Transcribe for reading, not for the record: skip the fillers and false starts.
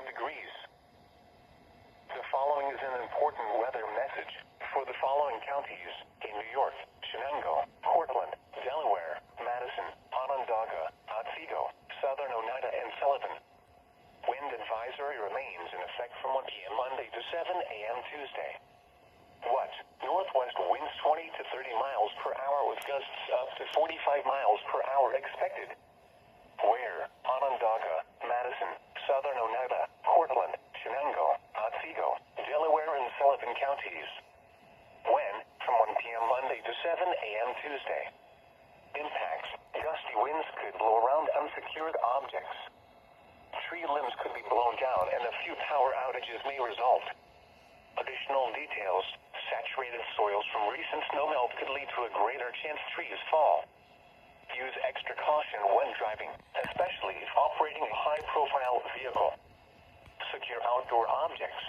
degrees. The following is an important weather message for the following counties in New York: Shenango, Portland, Delaware, Madison, Onondaga, Otsego, Southern Oneida, and Sullivan. Wind advisory remains in effect from 1 p.m. Monday to 7 a.m. Tuesday. What? Northwest winds 20 to 30 miles per hour with gusts up to 45 miles per hour expected. Where? Onondaga, Madison, Southern Oneida, Portland, Shenango, Otsego, Delaware, and Sullivan counties. When? From 1 p.m. Monday to 7 a.m. Tuesday. Impacts: gusty winds could blow around unsecured objects. Tree limbs could be blown down and a few power outages may result. Additional details: saturated soils from recent snowmelt could lead to a greater chance trees fall. Use extra caution when driving, especially if operating a high-profile vehicle. Secure outdoor objects.